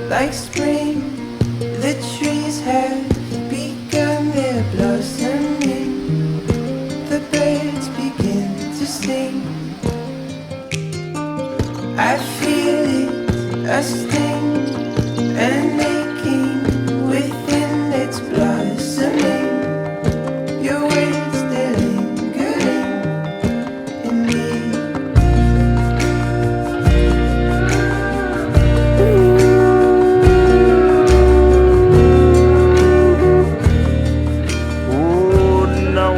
Like spring, the trees have begun their blossoming. The birds begin to sing. I feel it, a sting, an aching within its blossoming. Your words, they're lingering in me.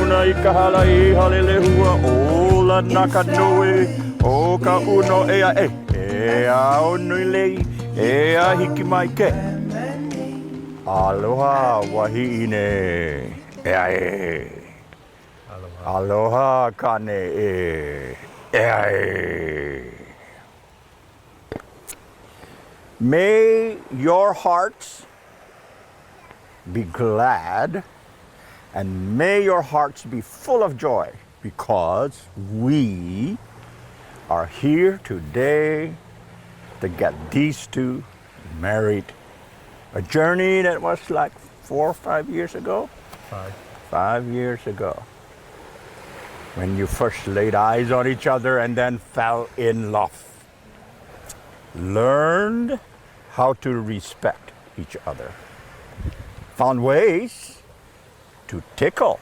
Una ikahala I halelehua ola nakanoe o ka uno ea ea onui lei ea hiki mai ke aloha wahine ea aloha kane ea May your hearts be glad and may your hearts be full of joy because we are here today to get these two married. A journey that was like 4 or 5 years ago? 5 years ago. When you first laid eyes on each other and then fell in love. Learned how to respect each other. Found ways to tickle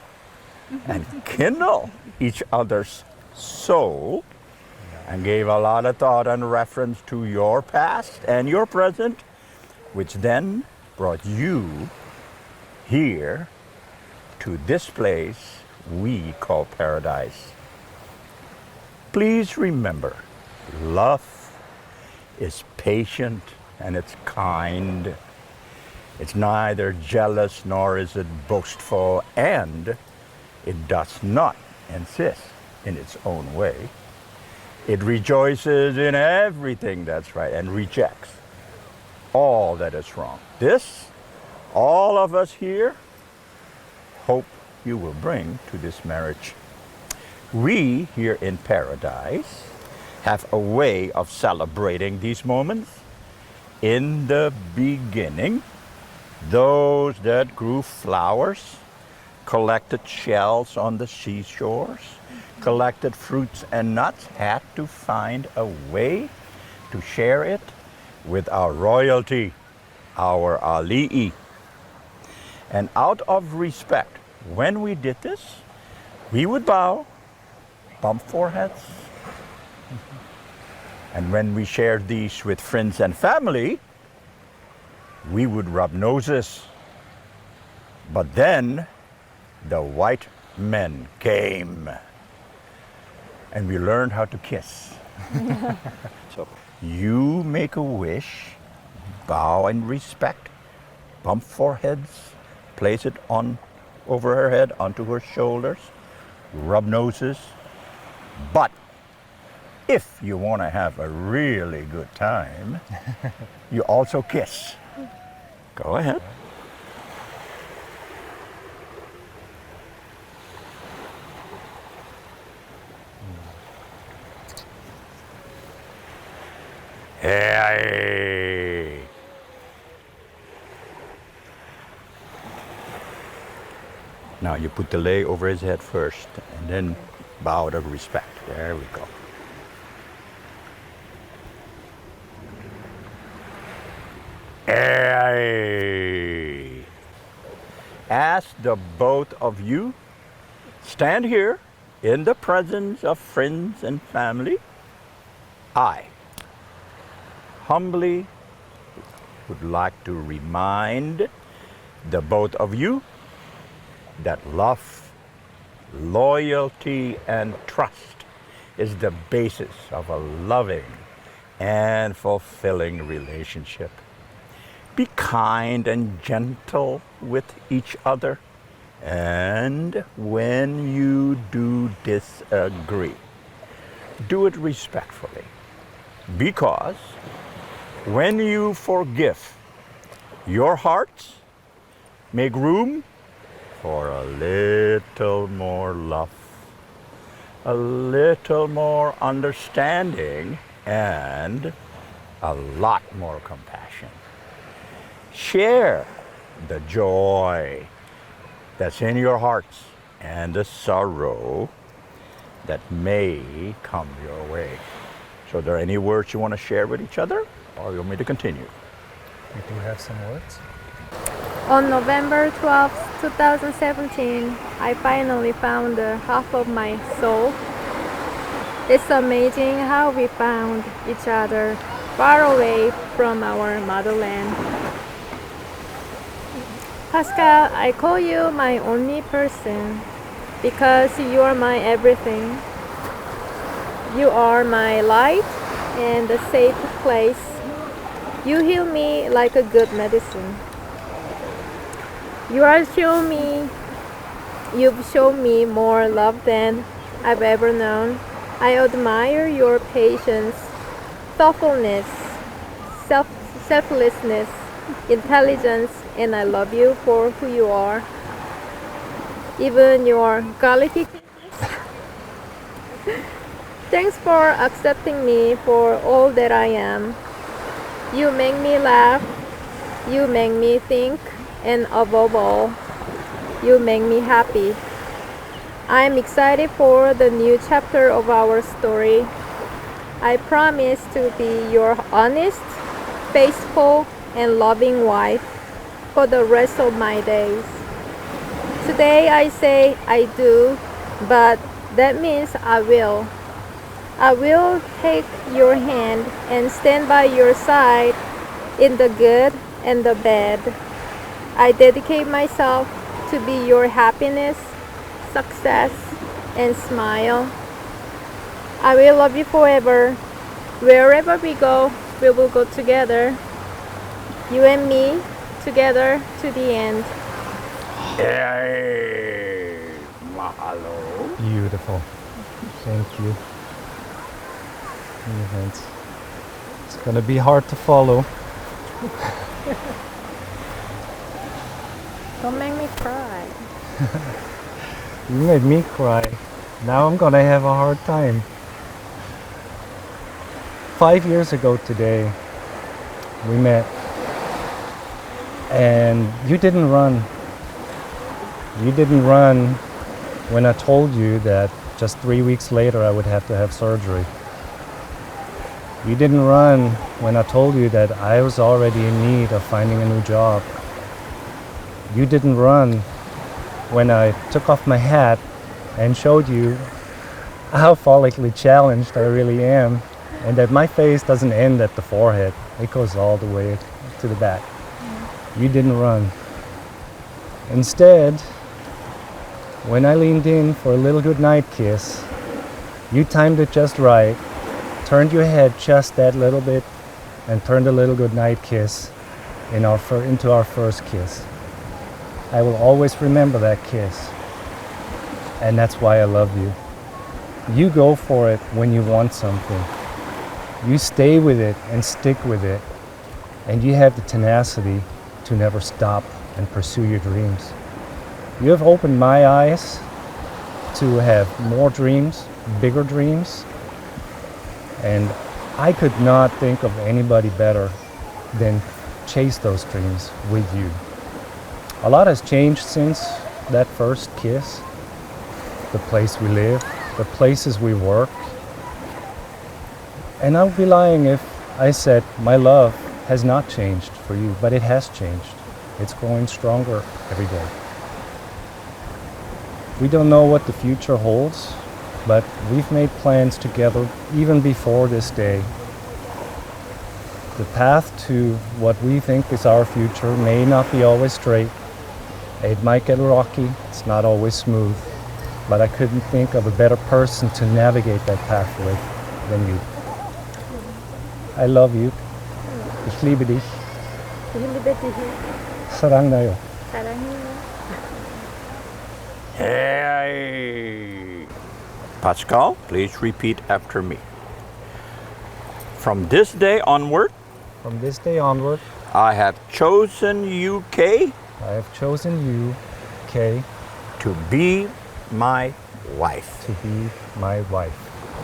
and kindle each other's soul and gave a lot of thought and reference to your past and your present, which then brought you here to this place we call paradise. Please remember, love is patient and it's kind. It's neither jealous nor is it boastful, and it does not insist in its own way. It rejoices in everything that's right and rejects all that is wrong. This, all of us here, hope you will bring to this marriage. We here in paradise have a way of celebrating these moments. In the beginning, those that grew flowers, collected shells on the seashores, collected fruits and nuts, had to find a way to share it with our royalty, our ali'i. And out of respect, when we did this, we would bow, bump foreheads. And when we shared these with friends and family, we would rub noses. But then the white men came and we learned how to kiss. So you make a wish, bow in respect, bump foreheads, place it on over her head, onto her shoulders, rub noses. But if you want to have a really good time, you also kiss. Go ahead. Hey. Now you put the lei over his head first and then bow out of respect. There we go. Hey. As the both of you stand here in the presence of friends and family, I humbly would like to remind the both of you that love, loyalty, and trust is the basis of a loving and fulfilling relationship. Be kind and gentle with each other, and when you do disagree, do it respectfully, because when you forgive, your hearts make room for a little more love, a little more understanding, and a lot more compassion. Share the joy that's in your hearts and the sorrow that may come your way. So are there any words you want to share with each other, or you want me to continue? We do have some words. On November 12th, 2017, I finally found the half of my soul. It's amazing how we found each other far away from our motherland. Pascal, I call you my only person because you are my everything. You are my light and a safe place. You heal me like a good medicine. You've shown me more love than I've ever known. I admire your patience, thoughtfulness, selflessness, intelligence, and I love you for who you are. Even your garlicky. Thanks for accepting me for all that I am. You make me laugh, you make me think, and above all, you make me happy. I'm excited for the new chapter of our story. I promise to be your honest, faithful, and loving wife for the rest of my days. Today I say I do, but that means I will. I will take your hand and stand by your side in the good and the bad. I dedicate myself to be your happiness, success, and smile. I will love you forever. Wherever we go, we will go together. You and me, together to the end. Hey, mahalo. Beautiful. Thank you. It's gonna be hard to follow. Don't make me cry. You made me cry. Now I'm gonna have a hard time. 5 years ago today, we met, and you didn't run. You didn't run when I told you that just 3 weeks later I would have to have surgery. You didn't run when I told you that I was already in need of finding a new job. You didn't run when I took off my hat and showed you how follically challenged I really am, and that my face doesn't end at the forehead. It goes all the way to the back. You didn't run. Instead, when I leaned in for a little goodnight kiss, you timed it just right, turned your head just that little bit, and turned a little goodnight kiss into our first kiss. I will always remember that kiss, and that's why I love you. You go for it when you want something. You stay with it and stick with it, and you have the tenacity to never stop and pursue your dreams. You have opened my eyes to have more dreams, bigger dreams, and I could not think of anybody better than chase those dreams with you. A lot has changed since that first kiss. The place we live, the places we work. And I would be lying if I said my love has not changed for you, but it has changed. It's growing stronger every day. We don't know what the future holds, but we've made plans together even before this day. The path to what we think is our future may not be always straight. It might get rocky, it's not always smooth, but I couldn't think of a better person to navigate that path with than you. I love you. Ich liebe dich. 사랑나요. Hey. Pascal, please repeat after me. From this day onward, From this day onward, I have chosen you, Kay, I have chosen you, Kay, to be my wife, to be my wife.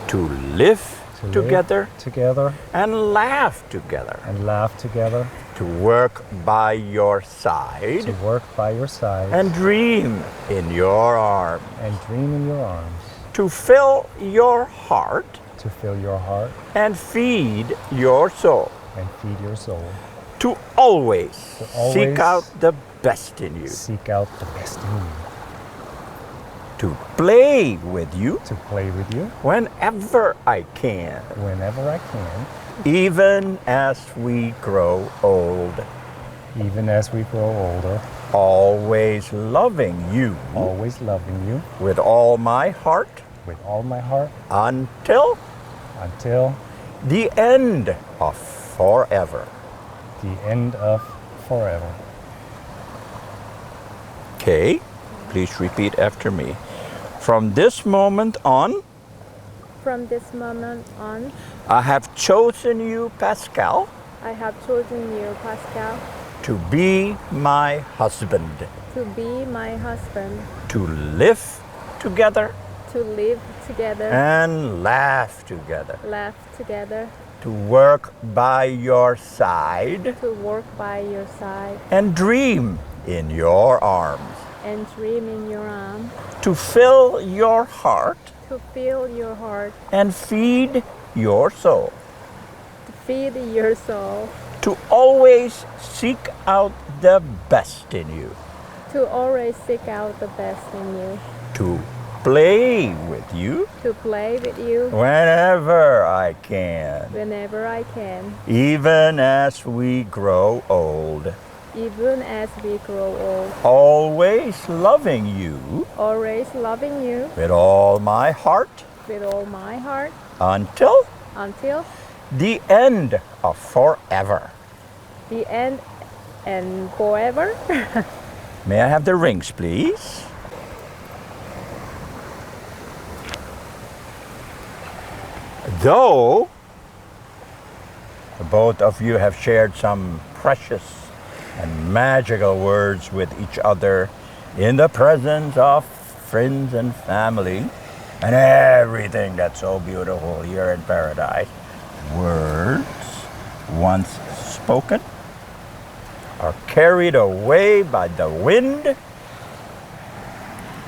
to live To live together together and laugh together, and laugh together, to work by your side to work by your side and dream in your arms, and dream in your arms, to fill your heart to fill your heart and feed your soul, and feed your soul, to always, always seek out the best in you, seek out the best in you, to play with you to play with you whenever I can, whenever I can, even as we grow old, even as we grow older, always loving you always loving you with all my heart with all my heart until until the end of forever. the end of forever. Okay, please repeat after me. From this moment on, From this moment on, I have chosen you, Pascal, I have chosen you, Pascal, to be my husband, to be my husband, to live together to live together, and laugh together, laugh together, to work by your side to work by your side, and dream in your arms, and dream in your arms, to fill your heart to fill your heart, and feed your soul, to feed your soul, to always seek out the best in you, to always seek out the best in you, to play with you to play with you whenever I can, whenever I can, even as we grow old, even as we grow old, always loving you always loving you with all my heart with all my heart until until the end of forever. the end and forever. May I have the rings, please? Though both of you have shared some precious and magical words with each other in the presence of friends and family and everything that's so beautiful here in paradise, words once spoken are carried away by the wind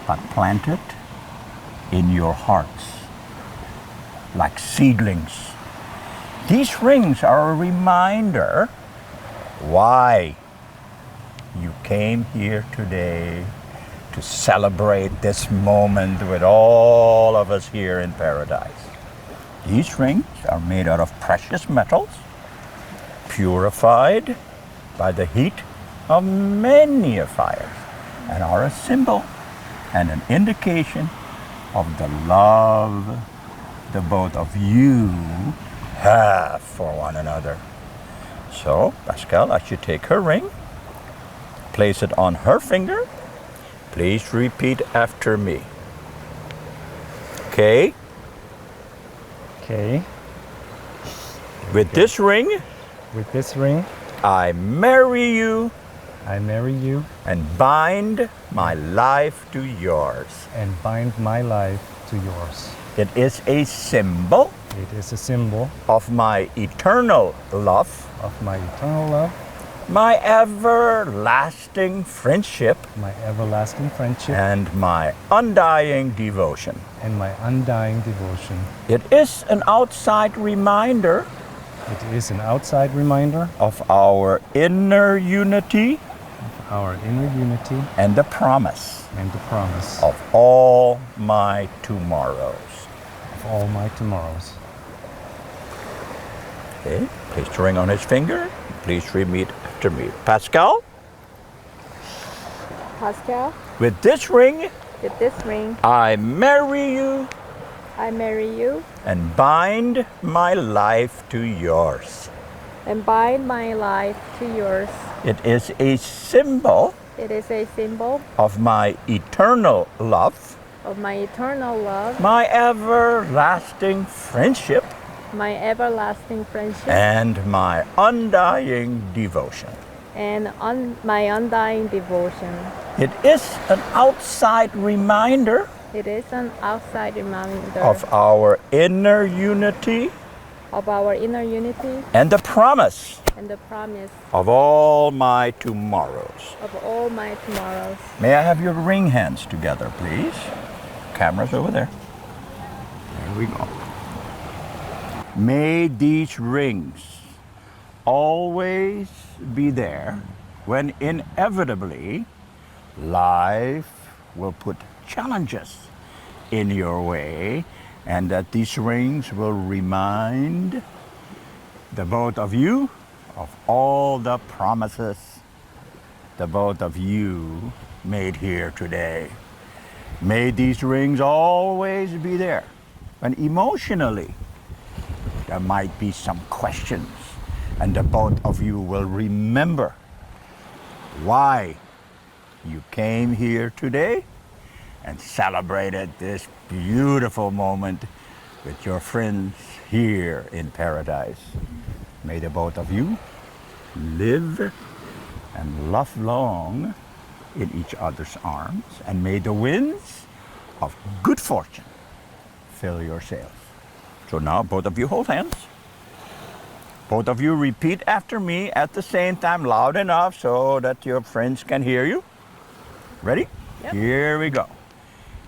but planted in your hearts like seedlings. These rings are a reminder why you came here today to celebrate this moment with all of us here in paradise. These rings are made out of precious metals, purified by the heat of many fires, and are a symbol and an indication of the love the both of you have for one another. So, Pascal, as you take her ring, place it on her finger. Please repeat after me. Okay? Okay, With this ring, with this ring, I marry you I marry you and bind my life to yours. and bind my life to yours. It is a symbol It is a symbol of my eternal love, of my eternal love, my everlasting friendship, my everlasting friendship, and my undying devotion. and my undying devotion. It is an outside reminder It is an outside reminder of our inner unity of our inner unity and the promise and the promise of all my tomorrows. of all my tomorrows. Okay, place the ring on his finger. Please repeat after me. Pascal, Pascal, with this ring, with this ring, I marry you I marry you and bind my life to yours. and bind my life to yours. It is a symbol It is a symbol of my eternal love, of my eternal love, my everlasting friendship, my everlasting friendship, and my undying devotion. and my undying devotion. It is an outside reminder It is an outside reminder of our inner unity of our inner unity and the promise and the promise of all my tomorrows. of all my tomorrows. May I have your ring hands together, please? Camera's over there. There we go. May these rings always be there when inevitably life will put challenges in your way, and that these rings will remind the both of you of all the promises the both of you made here today. May these rings always be there when emotionally there might be some questions, and the both of you will remember why you came here today and celebrated this beautiful moment with your friends here in paradise. May the both of you live and love long in each other's arms, and may the winds of good fortune fill your sails. So now both of you hold hands. Both of you repeat after me at the same time, loud enough so that your friends can hear you. Ready? Yep. Here we go.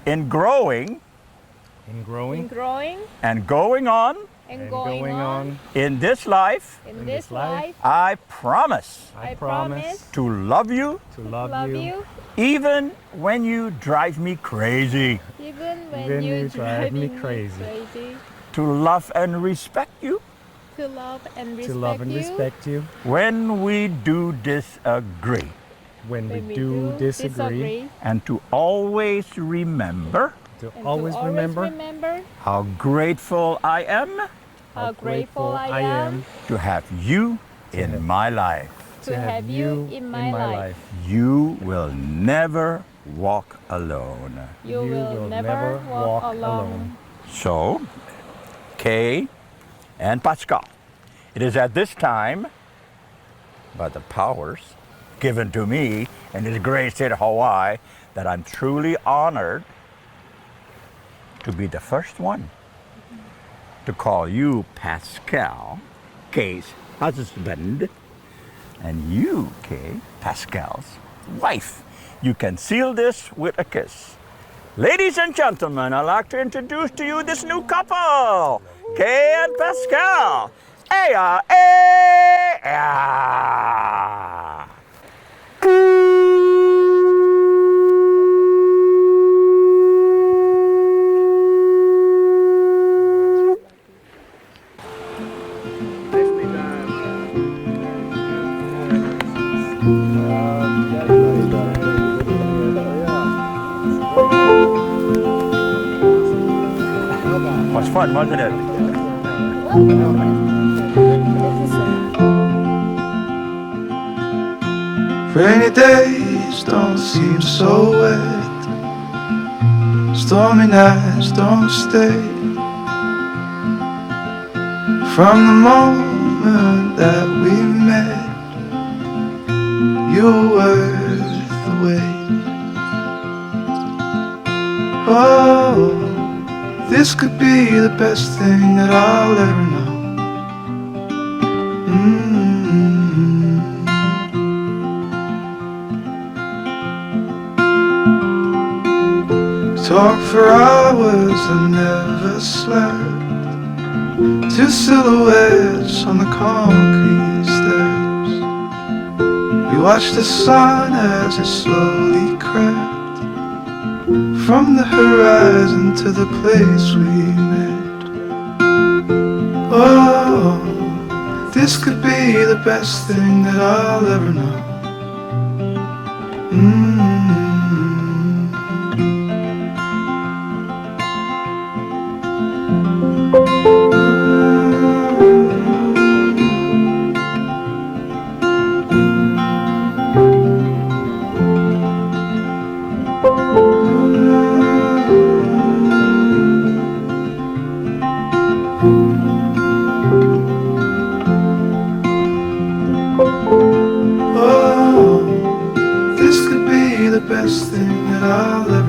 In growing In growing In growing and going on and and going on in this life, in in this this life, life, I promise I I promise promise to love you to love love you even when you drive me crazy, even when Even you you drive me driving crazy. to love and respect you to love and respect to love and you respect you when we do disagree, when we when we do disagree, and to always remember to and always to remember how grateful I am how grateful I am to have you in have- my life. to have you in my life. You will never walk alone. You will never walk alone. So, Kay and Pascal, it is at this time, by the powers given to me in this great state of Hawaii, that I'm truly honored to be the first one to call you Pascal, Kay's husband, and you, Kay, Pascal's wife. You can seal this with a kiss. Ladies and gentlemen, I'd like to introduce to you this new couple, Kay and Pascal. Aya, aya. Was fun, wasn't it? Rainy days don't seem so wet. Stormy nights don't stay. From the moment that we met, you were worth the wait. Oh, this could be the best thing that I'll ever know. Talk for hours and never slept. Two silhouettes on the concrete steps. We watched the sun as it slowly crept from the horizon to the place we met. Oh, this could be the best thing that I'll ever know. Oh, this could be the best thing that I'll ever